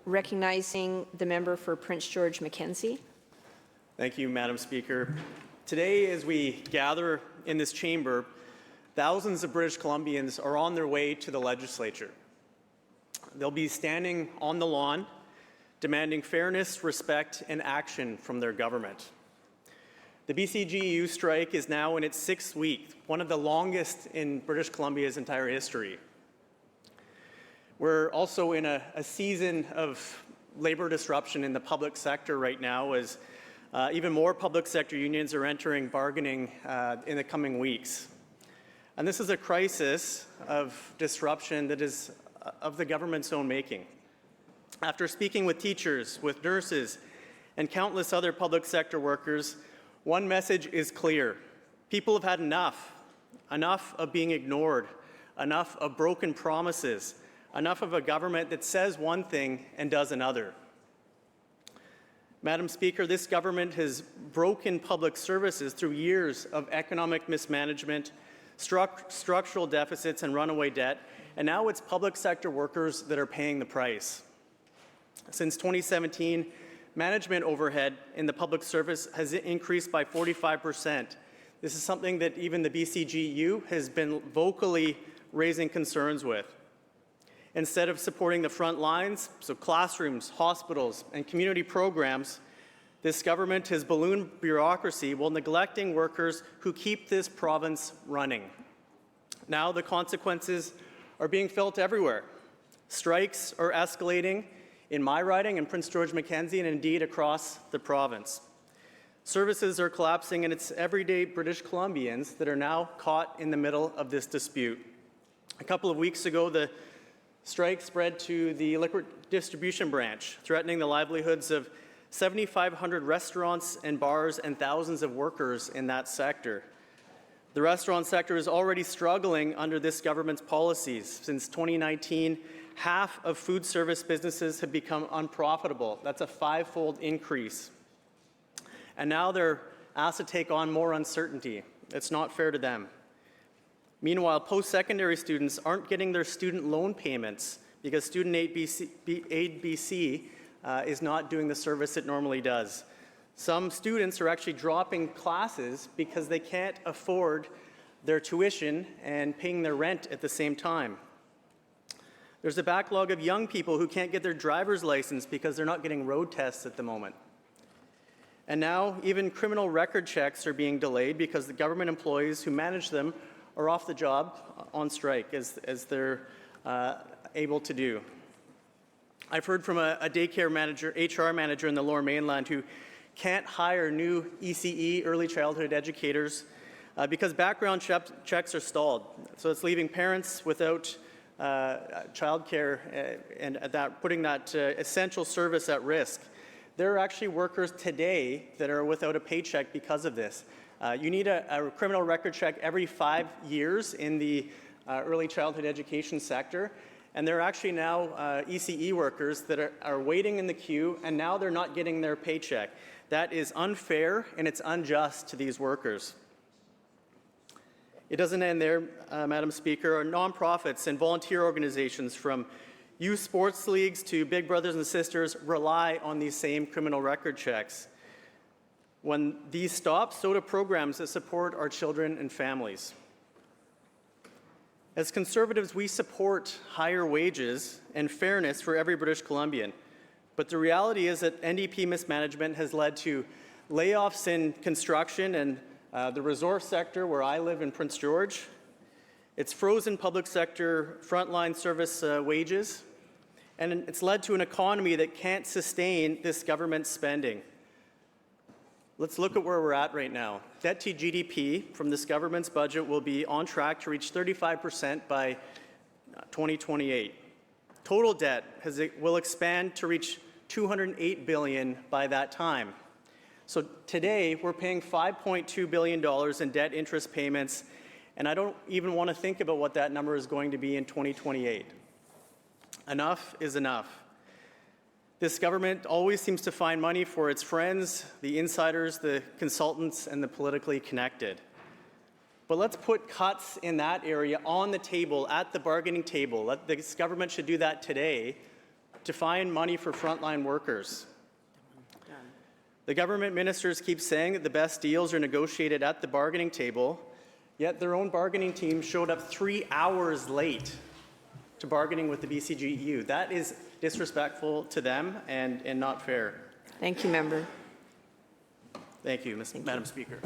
recognizing the member for Prince George Mackenzie. Thank you, Madam Speaker. Today, as we gather in this chamber, thousands of British Columbians are on their way to the Legislature. They'll be standing on the lawn, demanding fairness, respect, and action from their government. The BCGEU strike is now in its 6th week, one of the longest in British Columbia's entire history. We're also in a season of labor disruption in the public sector right now, as even more public sector unions are entering bargaining in the coming weeks. And this is a crisis of disruption that is of the government's own making. After speaking with teachers, with nurses, and countless other public sector workers, one message is clear. People have had enough. Enough of being ignored, enough of broken promises, enough of a government that says one thing and does another. Madam Speaker, this government has broken public services through years of economic mismanagement, structural deficits, and runaway debt, and now it's public sector workers that are paying the price. Since 2017, management overhead in the public service has increased by 45%. This is something that even the BCGEU has been vocally raising concerns with. Instead of supporting the front lines, so classrooms, hospitals, and community programs, this government has ballooned bureaucracy while neglecting workers who keep this province running. Now the consequences are being felt everywhere. Strikes are escalating in my riding and Prince George Mackenzie, and indeed across the province. Services are collapsing, and it's everyday British Columbians that are now caught in the middle of this dispute. A couple of weeks ago, the strike spread to the liquor distribution branch, threatening the livelihoods of 7,500 restaurants and bars and thousands of workers in that sector. The restaurant sector is already struggling under this government's policies. Since 2019, half of food service businesses have become unprofitable. That's a 5-fold increase. And now they're asked to take on more uncertainty. It's not fair to them. Meanwhile, post-secondary students aren't getting their student loan payments because Student Aid BC is not doing the service it normally does. Some students are actually dropping classes because they can't afford their tuition and paying their rent at the same time. There's a backlog of young people who can't get their driver's license because they're not getting road tests at the moment. And now even criminal record checks are being delayed because the government employees who manage them are off the job on strike, as they're able to do. I've heard from a daycare manager, HR manager in the Lower Mainland who can't hire new ECE, early childhood educators, because background checks are stalled. So it's leaving parents without childcare and putting that essential service at risk. There are actually workers today that are without a paycheck because of this. You need a criminal record check every 5 years in the early childhood education sector, and there are actually now ECE workers that are waiting in the queue, and now they're not getting their paycheck. That is unfair, and it's unjust to these workers. It doesn't end there, Madam Speaker. Our nonprofits and volunteer organizations, from youth sports leagues to Big Brothers and Sisters, rely on these same criminal record checks. When these stop, so do programs that support our children and families. As Conservatives, we support higher wages and fairness for every British Columbian. But the reality is that NDP mismanagement has led to layoffs in construction and the resource sector, where I live in Prince George. It's frozen public sector frontline service wages, and it's led to an economy that can't sustain this government spending. Let's look at where we're at right now. Debt to GDP from this government's budget will be on track to reach 35% by 2028. Total debt will expand to reach $208 billion by that time. So today, we're paying $5.2 billion in debt interest payments, and I don't even want to think about what that number is going to be in 2028. Enough is enough. This government always seems to find money for its friends, the insiders, the consultants, and the politically connected. But let's put cuts in that area on the table, at the bargaining table. This government should do that today, to find money for frontline workers. The government ministers keep saying that the best deals are negotiated at the bargaining table, yet their own bargaining team showed up 3 hours late to bargaining with the BCGEU. That is disrespectful to them and not fair. Thank you, member. Thank you, Madam Speaker.